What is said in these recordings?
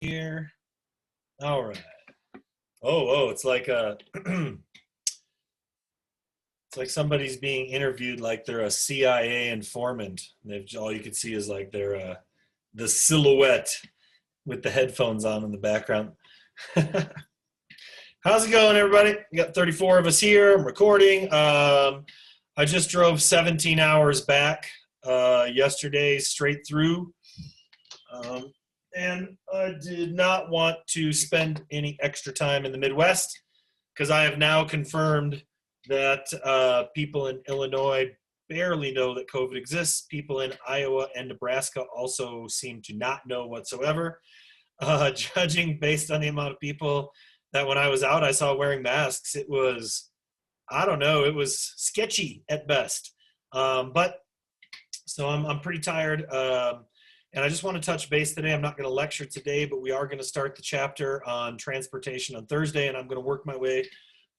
Here. All right. Oh, it's like it's like somebody's being interviewed like they're a CIA informant. They've all you can see is like the silhouette with the headphones on in the background. How's it going, everybody? We got 34 of us here. I'm recording. I just drove 17 hours back yesterday straight through. And I did not want to spend any extra time in the Midwest because I have now confirmed that people in Illinois barely know that COVID exists. People in Iowa and Nebraska also seem to not know whatsoever. Judging based on the amount of people that when I was out, I saw wearing masks, it was, I don't know, it was sketchy at best. But so I'm pretty tired. And I just want to touch base today. I'm not going to lecture today, but we are going to start the chapter on transportation on Thursday, and I'm going to work my way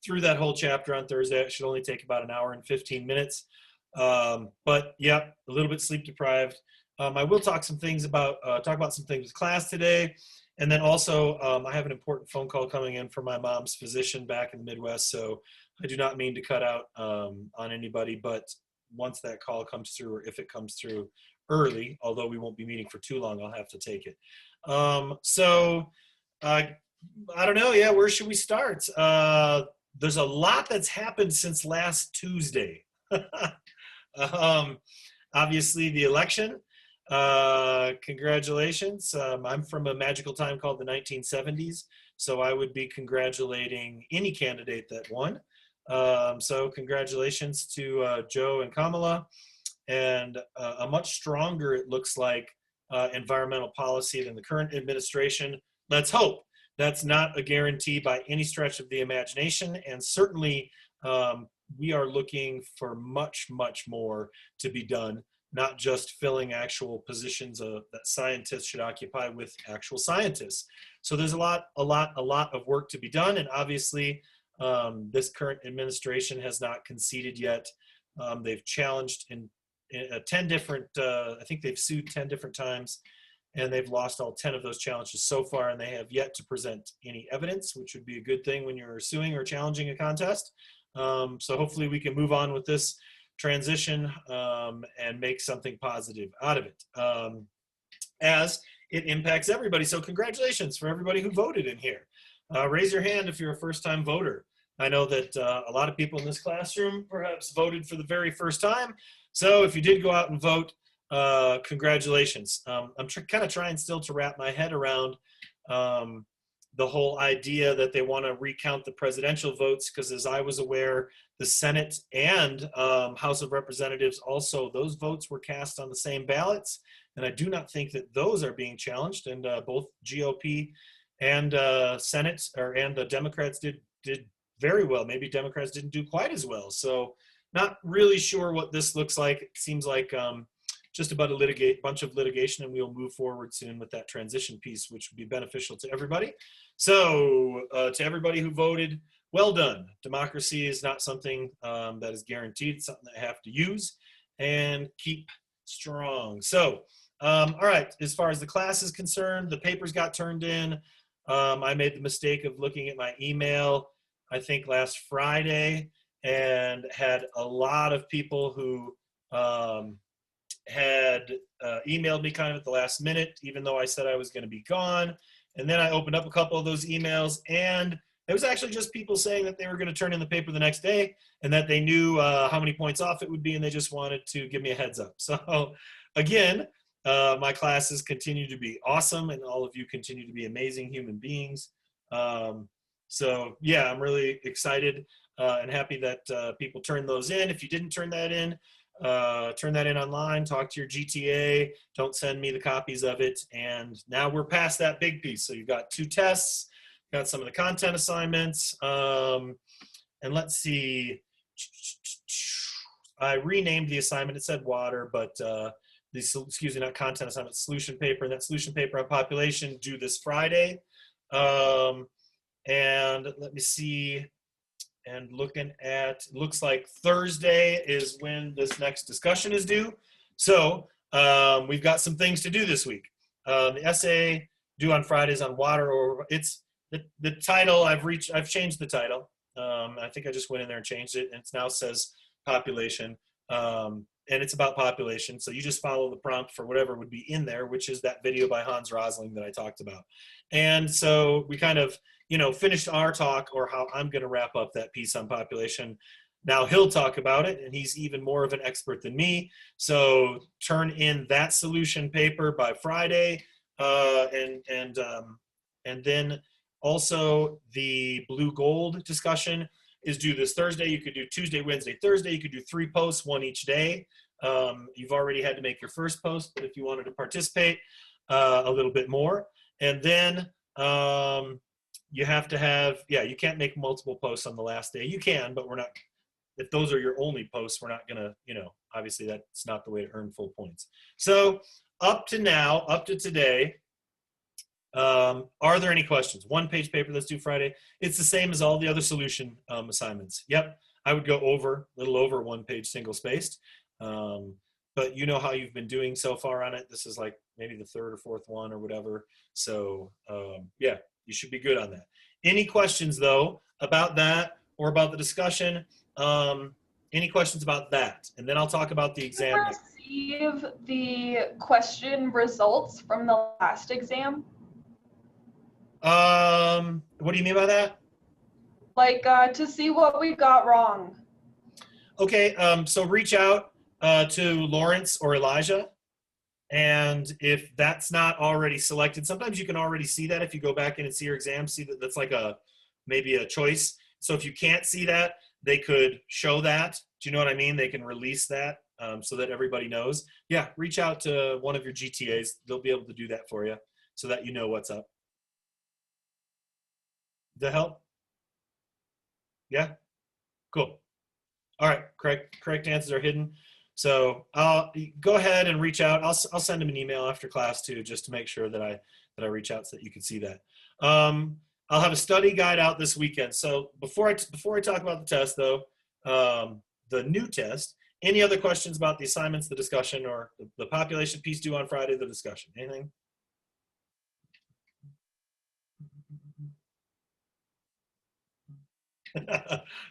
through that whole chapter on Thursday. It should only take about an hour and 15 minutes. But yeah, a little bit sleep deprived. I will talk about some things with class today. And then also, I have an important phone call coming in from my mom's physician back in the Midwest. So I do not mean to cut out on anybody, but once that call comes through, or if it comes through early, although we won't be meeting for too long, I'll have to take it. I don't know. Yeah, where should we start? There's a lot that's happened since last Tuesday. Obviously, the election. Congratulations. I'm from a magical time called the 1970s, so I would be congratulating any candidate that won. So congratulations to Joe and Kamala, and a much stronger, it looks like, environmental policy than the current administration. Let's hope. That's not a guarantee by any stretch of the imagination, and certainly we are looking for much, much more to be done, not just filling actual positions that scientists should occupy with actual scientists. So there's a lot of work to be done, and obviously this current administration has not conceded yet. They've challenged in 10 different, I think they've sued 10 different times, and they've lost all 10 of those challenges so far, and they have yet to present any evidence, which would be a good thing when you're suing or challenging a contest. So hopefully we can move on with this transition and make something positive out of it, as it impacts everybody. So congratulations for everybody who voted in here. Raise your hand if you're a first-time voter. I know that a lot of people in this classroom perhaps voted for the very first time. So if you did go out and vote, congratulations. I'm kind of trying still to wrap my head around the whole idea that they want to recount the presidential votes, because as I was aware, the Senate and House of Representatives also, those votes were cast on the same ballots. And I do not think that those are being challenged. And both GOP and Senate and the Democrats did very well. Maybe Democrats didn't do quite as well. So not really sure what this looks like. It seems like just about a bunch of litigation, and we'll move forward soon with that transition piece, which would be beneficial to everybody. So to everybody who voted, well done. Democracy is not something that is guaranteed. It's something that I have to use and keep strong. So, all right, as far as the class is concerned, the papers got turned in. I made the mistake of looking at my email, I think last Friday, and had a lot of people who had emailed me kind of at the last minute, even though I said I was going to be gone. And then I opened up a couple of those emails, and it was actually just people saying that they were going to turn in the paper the next day, and that they knew how many points off it would be, and they just wanted to give me a heads up. So again, my classes continue to be awesome, and all of you continue to be amazing human beings. So yeah, I'm really excited and happy that people turned those in. If you didn't turn that in online, talk to your GTA, don't send me the copies of it. And now we're past that big piece. So you've got 2 tests, got some of the content assignments. And let's see, I renamed the assignment. It said water, but not content assignment, solution paper. And that solution paper on population due this Friday. And let me see, and looking at, looks like Thursday is when this next discussion is due. So we've got some things to do this week. The essay due on Fridays on water, or it's the title. I've changed the title. I think I just went in there and changed it, and it now says population. And it's about population. So you just follow the prompt for whatever would be in there, which is that video by Hans Rosling that I talked about. And so we kind of, finished our talk, or how I'm going to wrap up that piece on population. Now he'll talk about it, and he's even more of an expert than me. So turn in that solution paper by Friday, and then also the blue gold discussion is due this Thursday. You could do Tuesday, Wednesday, Thursday. You could do 3 posts, 1 each day. You've already had to make your first post, but if you wanted to participate a little bit more. And then you have to have, you can't make multiple posts on the last day. You can, but we're not, if those are your only posts, we're not going to, obviously that's not the way to earn full points. So up to now, up to today, are there any questions? 1-page paper that's due Friday. It's the same as all the other solution assignments. Yep, I would go over, a little over 1-page single spaced. But you know how you've been doing so far on it. This is like maybe the 3rd or 4th one or whatever. So yeah, you should be good on that. Any questions though about that or about the discussion? Any questions about that? And then I'll talk about the exam. Did you receive the question results from the last exam? What do you mean by that? Like to see what we got wrong. Okay, so reach out to Lawrence or Elijah, and if that's not already selected, sometimes you can already see that if you go back in and see your exam, see that that's like maybe a choice. So if you can't see that, they could show that. Do you know what I mean? They can release that so that everybody knows. Yeah, reach out to one of your GTAs. They'll be able to do that for you so that you know what's up. Did that help? Yeah? Cool. All right, correct answers are hidden. So go ahead and reach out. I'll send them an email after class too, just to make sure that I reach out so that you can see that. I'll have a study guide out this weekend. So before I talk about the test though, the new test, any other questions about the assignments, the discussion, or the population piece due on Friday, the discussion? Anything?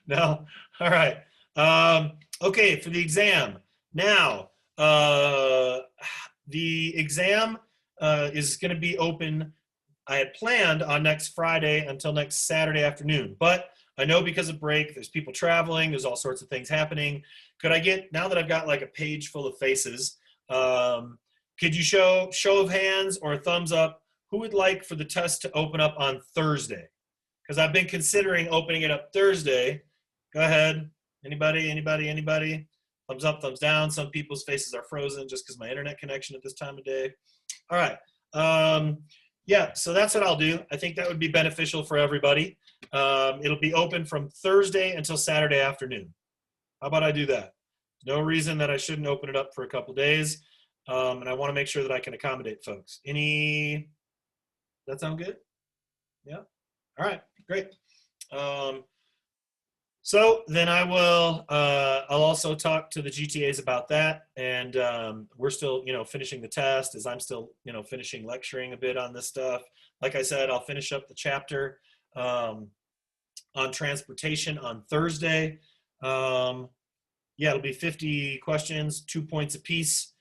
No? All right. Okay, for the exam. Now, the exam is going to be open, I had planned on next Friday until next Saturday afternoon. But I know because of break, there's people traveling, there's all sorts of things happening. Could I get, now that I've got like a page full of faces, could you show of hands or a thumbs up, who would like for the test to open up on Thursday? Because I've been considering opening it up Thursday. Go ahead. Anybody? Thumbs up, thumbs down. Some people's faces are frozen just because my internet connection at this time of day. All right. Yeah, so that's what I'll do. I think that would be beneficial for everybody. It'll be open from Thursday until Saturday afternoon. How about I do that? No reason that I shouldn't open it up for a couple days. And I want to make sure that I can accommodate folks. Does that sound good? Yeah? All right, great. So then I'll also talk to the GTAs about that. And we're still, finishing the test as I'm still, finishing lecturing a bit on this stuff. Like I said, I'll finish up the chapter on transportation on Thursday. Yeah, it'll be 50 questions, 2 points apiece,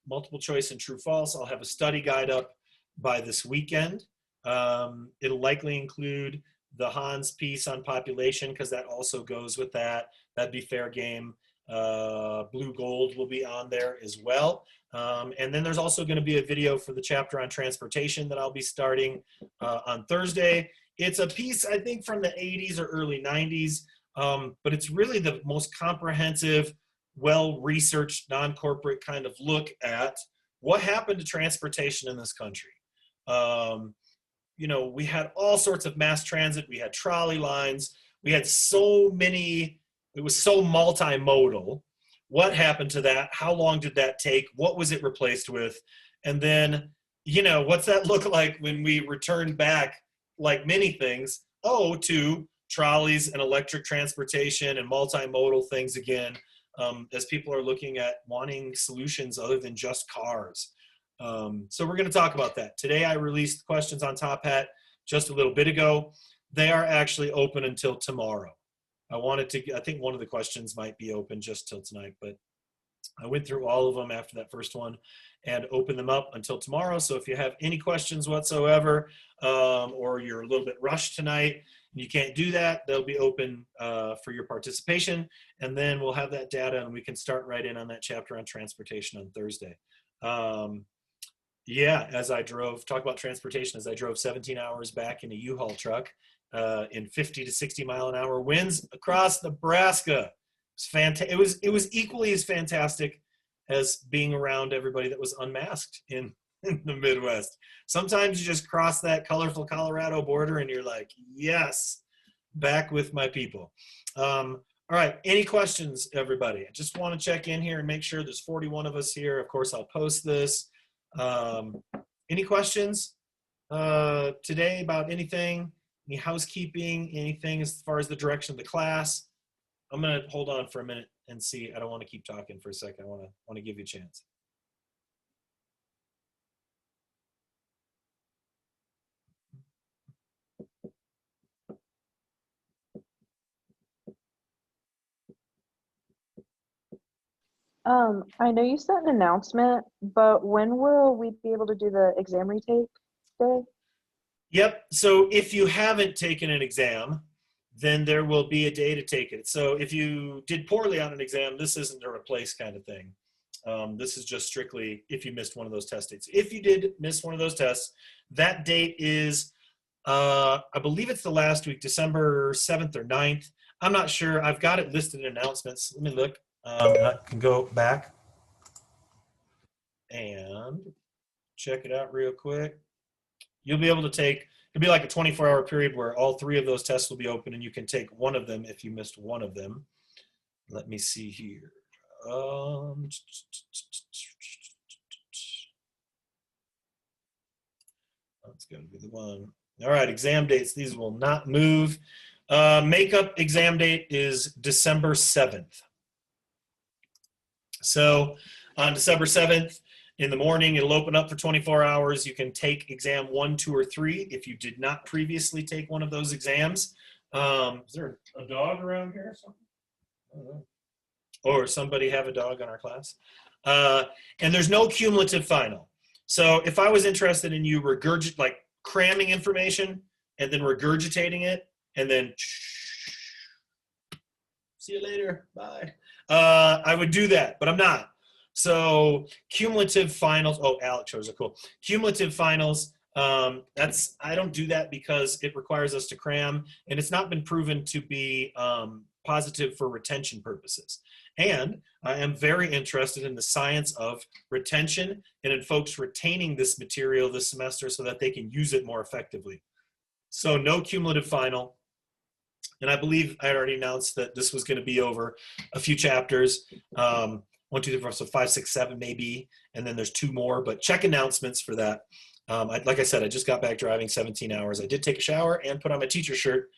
multiple choice and true false. I'll have a study guide up by this weekend. It'll likely include the Hans piece on population because that also goes with that. That'd be fair game. Blue gold will be on there as well. And then there's also going to be a video for the chapter on transportation that I'll be starting on Thursday. It's a piece, I think, from the 80s or early 90s, but it's really the most comprehensive, well-researched, non-corporate kind of look at what happened to transportation in this country. We had all sorts of mass transit. We had trolley lines. We had so many, it was so multimodal. What happened to that? How long did that take? What was it replaced with? And then, what's that look like when we return back, like many things, to trolleys and electric transportation and multimodal things again, as people are looking at wanting solutions other than just cars. So we're going to talk about that. Today I released questions on Top Hat just a little bit ago. They are actually open until tomorrow. I think one of the questions might be open just till tonight, but I went through all of them after that first one and opened them up until tomorrow. So if you have any questions whatsoever, or you're a little bit rushed tonight and you can't do that, they'll be open for your participation. And then we'll have that data and we can start right in on that chapter on transportation on Thursday. Yeah, talk about transportation, as I drove 17 hours back in a U-Haul truck in 50 to 60 mile an hour winds across Nebraska. It was equally as fantastic as being around everybody that was unmasked in the Midwest. Sometimes you just cross that colorful Colorado border and you're like, yes, back with my people. All right, any questions, everybody? I just want to check in here and make sure there's 41 of us here. Of course, I'll post this. Any questions today about anything? Any housekeeping, anything as far as the direction of the class? I'm going to hold on for a minute and see. I don't want to keep talking for a second. I want to give you a chance. I know you sent an announcement, but when will we be able to do the exam retake day? Yep. So if you haven't taken an exam, then there will be a day to take it. So if you did poorly on an exam, this isn't a replace kind of thing. This is just strictly if you missed one of those test dates. If you did miss one of those tests, that date is, I believe it's the last week, December 7th or 9th. I'm not sure. I've got it listed in announcements. Let me look. I can go back and check it out real quick. You'll be able to take, it'll be like a 24-hour period where all 3 of those tests will be open and you can take one of them if you missed one of them. Let me see here. That's going to be the one. All right, exam dates. These will not move. Makeup exam date is December 7th. So on December 7th in the morning, it'll open up for 24 hours. You can take exam 1, 2, or 3 if you did not previously take one of those exams. Is there a dog around here or something? I don't know. Or somebody have a dog in our class? And there's no cumulative final. So if I was interested in you like cramming information and then regurgitating it and then see you later, bye. I would do that, but I'm not. So cumulative finals, oh, Alex shows are cool. Cumulative finals, I don't do that because it requires us to cram, and it's not been proven to be positive for retention purposes. And I am very interested in the science of retention and in folks retaining this material this semester so that they can use it more effectively. So no cumulative final. And I believe I had already announced that this was going to be over a few chapters, 1, 2, 3, 4, so 5, 6, 7 maybe, and then there's 2 more, but check announcements for that. Like I said, I just got back driving 17 hours. I did take a shower and put on my teacher shirt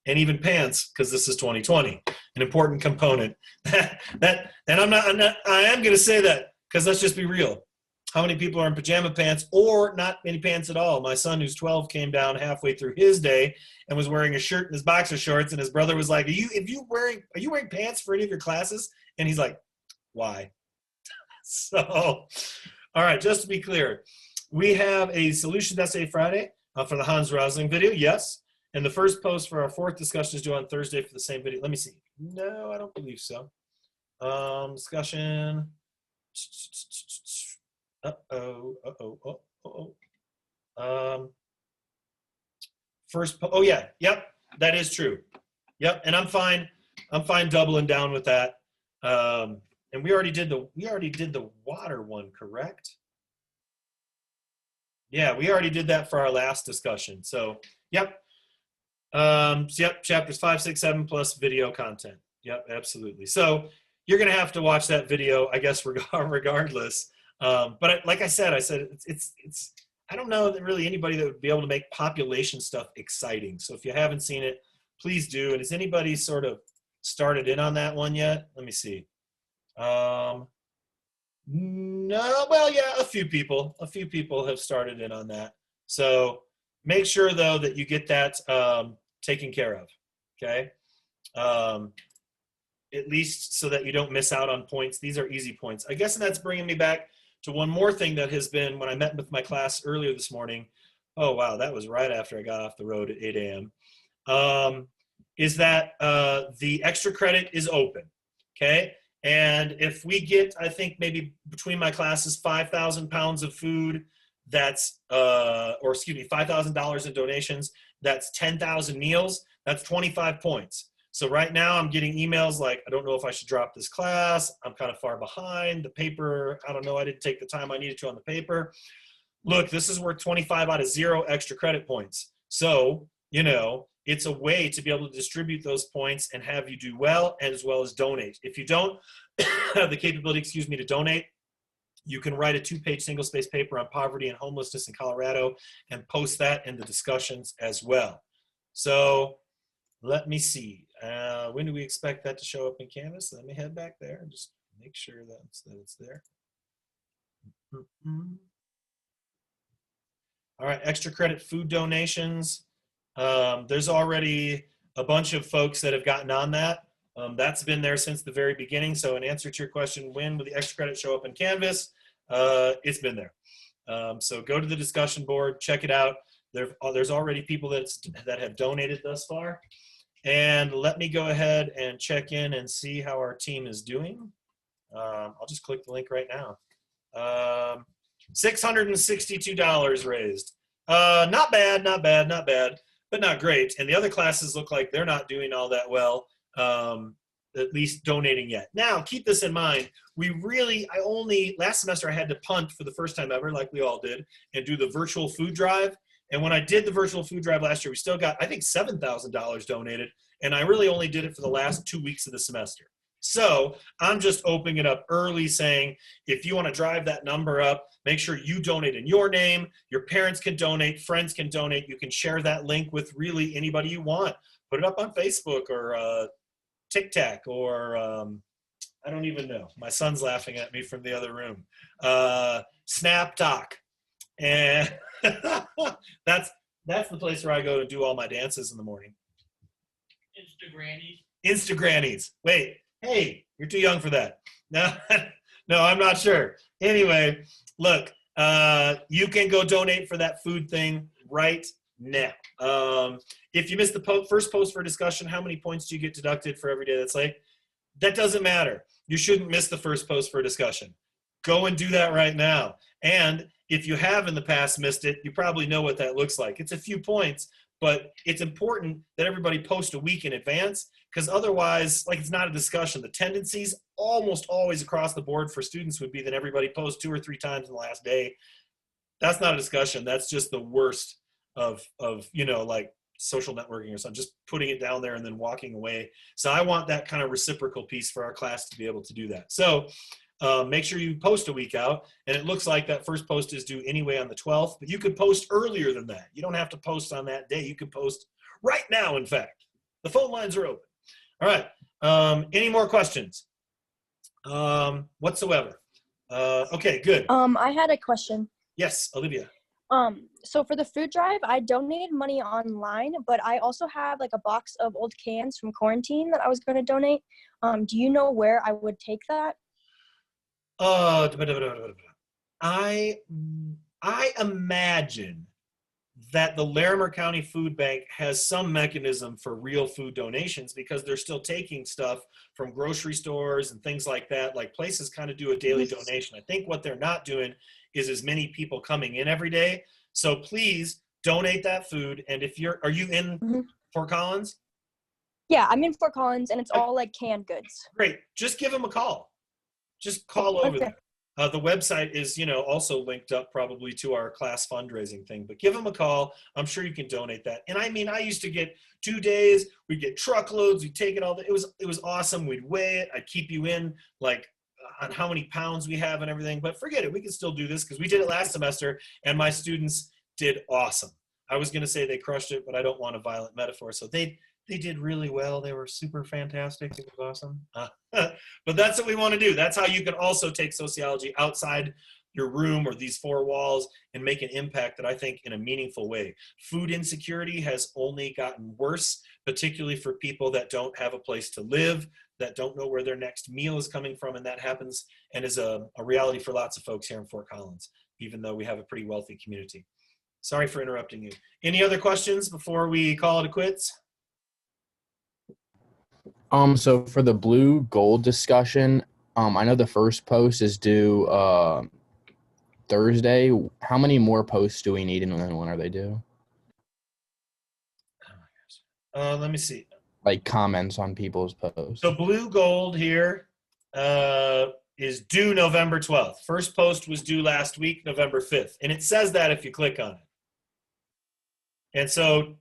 and even pants because this is 2020, an important component. And I am going to say that because let's just be real. How many people are in pajama pants or not any pants at all? My son, who's 12, came down halfway through his day and was wearing a shirt and his boxer shorts, and his brother was like, are you wearing pants for any of your classes? And he's like, why? So, all right, just to be clear, we have a Solutions Essay Friday for the Hans Rosling video, yes. And the first post for our 4th discussion is due on Thursday for the same video. Let me see. No, I don't believe so. Discussion. Oh yeah, yep, that is true. Yep, and I'm fine doubling down with that. And we already did the water one, correct? Yeah, we already did that for our last discussion. So, yep. Yep, chapters 5, 6, 7 plus video content. Yep, absolutely. So you're going to have to watch that video, I guess, regardless. But like I said, it's I don't know that really anybody that would be able to make population stuff exciting. So if you haven't seen it, please do. And has anybody sort of started in on that one yet? Let me see. No, well, yeah, a few people have started in on that. So make sure though that you get that taken care of. Okay. At least so that you don't miss out on points. These are easy points. I guess, and that's bringing me back to one more thing that has been when I met with my class earlier this morning. Oh, wow, that was right after I got off the road at 8 a.m. Is that the extra credit is open, okay? And if we get, I think maybe between my classes, 5,000 pounds of food, that's, or excuse me, $5,000 in donations, that's 10,000 meals, that's 25 points. So right now I'm getting emails like, I don't know if I should drop this class. I'm kind of far behind. The paper, I don't know, I didn't take the time I needed to on the paper. Look, this is worth 25 out of 0 extra credit points. So, you know, it's a way to be able to distribute those points and have you do well as donate. If you don't have the capability, to donate, you can write a 2-page single-space paper on poverty and homelessness in Colorado and post that in the discussions as well. So let me see. When do we expect that to show up in Canvas? Let me head back there and just make sure that it's there. All right, extra credit food donations. There's already a bunch of folks that have gotten on that. That's been there since the very beginning. So in answer to your question, when will the extra credit show up in Canvas? It's been there. So go to the discussion board, check it out. There's already people that have donated thus far. And let me go ahead and check in and see how our team is doing. I'll just click the link right now. $662 raised. Not bad, but not great. And the other classes look like they're not doing all that well, at least donating yet. Now, keep this in mind. Last semester I had to punt for the first time ever, like we all did, and do the virtual food drive. And when I did the virtual food drive last year, we still got, I think, $7,000 donated. And I really only did it for the last 2 weeks of the semester. So I'm just opening it up early saying, if you want to drive that number up, make sure you donate in your name. Your parents can donate, friends can donate. You can share that link with really anybody you want. Put it up on Facebook or TikTok or I don't even know. My son's laughing at me from the other room. Snap Talk. And that's the place where I go to do all my dances in the morning. Instagrannies. Wait, hey, you're too young for that. No, I'm not sure. Anyway, look, you can go donate for that food thing right now. If you missed the first post for discussion, how many points do you get deducted for every day that's late? That doesn't matter. You shouldn't miss the first post for discussion. Go and do that right now. And if you have in the past missed it, you probably know what that looks like. It's a few points, but it's important that everybody post a week in advance, because otherwise, like, it's not a discussion. The tendencies almost always across the board for students would be that everybody posts 2 or 3 times in the last day. That's not a discussion. That's just the worst of like social networking or something, just putting it down there and then walking away. So I want that kind of reciprocal piece for our class to be able to do that. So make sure you post a week out, and it looks like that first post is due anyway on the 12th, but you could post earlier than that. You don't have to post on that day. You can post right now, in fact. The phone lines are open. All right. Any more questions whatsoever? Okay, good. I had a question. Yes, Olivia. So for the food drive, I donated money online, but I also have like a box of old cans from quarantine that I was going to donate. Do you know where I would take that? I imagine that the Larimer County Food Bank has some mechanism for real food donations, because they're still taking stuff from grocery stores and things like that. Like, places kind of do a daily donation. I think what they're not doing is as many people coming in every day. So please donate that food. And if are you in Fort Collins? Yeah, I'm in Fort Collins, and it's all like canned goods. Great. Just give them a call. Just call over there. The website is, also linked up probably to our class fundraising thing, but give them a call. I'm sure you can donate that. And I mean, I used to get 2 days, we'd get truckloads, we'd take it all. It was awesome. We'd weigh it. I'd keep you in, like, on how many pounds we have and everything, but forget it. We can still do this, because we did it last semester and my students did awesome. I was going to say they crushed it, but I don't want a violent metaphor. So they They did really well. They were super fantastic. It was awesome. But that's what we want to do. That's how you can also take sociology outside your room or these four walls and make an impact that I think in a meaningful way. Food insecurity has only gotten worse, particularly for people that don't have a place to live, that don't know where their next meal is coming from, and that happens and is a reality for lots of folks here in Fort Collins, even though we have a pretty wealthy community. Sorry for interrupting you. Any other questions before we call it a quits? So for the blue gold discussion, I know the first post is due Thursday. How many more posts do we need, and when are they due? Let me see. Like comments on people's posts. So blue gold here is due November 12th. First post was due last week, November 5th. And it says that if you click on it. And so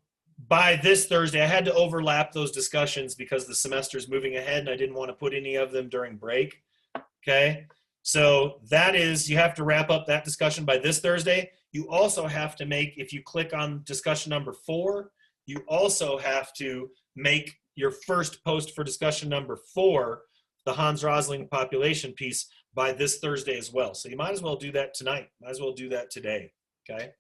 by this Thursday, I had to overlap those discussions because the semester is moving ahead and I didn't want to put any of them during break. Okay. So that is, you have to wrap up that discussion by this Thursday. You also have to make, if you click on discussion number 4, you also have to make your first post for discussion number 4, the Hans Rosling population piece, by this Thursday as well. So you might as well do that tonight. Might as well do that today. Okay.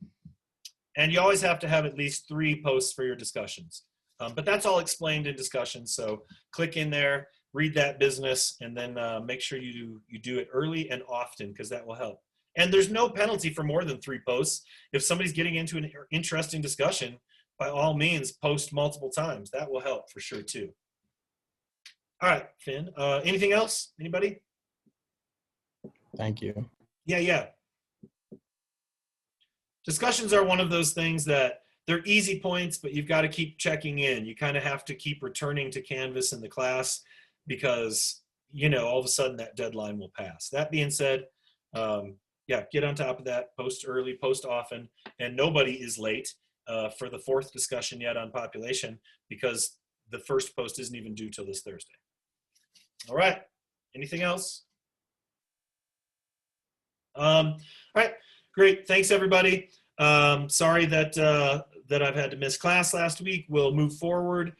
And you always have to have at least 3 posts for your discussions. But that's all explained in discussion. So click in there, read that business, and then make sure you do it early and often, because that will help. And there's no penalty for more than 3 posts. If somebody's getting into an interesting discussion, by all means, post multiple times. That will help for sure too. All right, Finn. Anything else? Anybody? Thank you. Yeah. Discussions are one of those things that they're easy points, but you've got to keep checking in. You kind of have to keep returning to Canvas in the class because, all of a sudden that deadline will pass. That being said, get on top of that, post early, post often, and nobody is late for the 4th discussion yet on population because the first post isn't even due till this Thursday. All right, anything else? All right, great, thanks everybody. Sorry that I've had to miss class last week. We'll move forward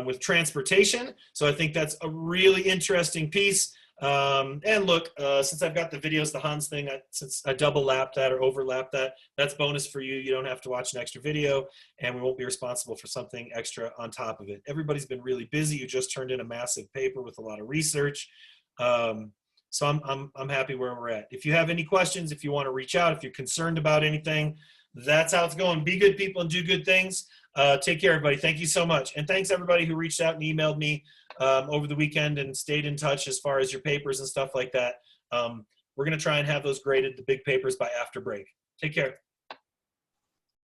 with transportation. So I think that's a really interesting piece. And look, since I've got the videos, the Hans thing, since I double lapped that or overlapped that, that's bonus for you. You don't have to watch an extra video, and we won't be responsible for something extra on top of it. Everybody's been really busy. You just turned in a massive paper with a lot of research. So I'm happy where we're at. If you have any questions, if you want to reach out, if you're concerned about anything, that's how it's going. Be good people and do good things. Take care, everybody. Thank you so much. And thanks everybody who reached out and emailed me over the weekend and stayed in touch as far as your papers and stuff like that. We're going to try and have those graded, the big papers, by after break. Take care.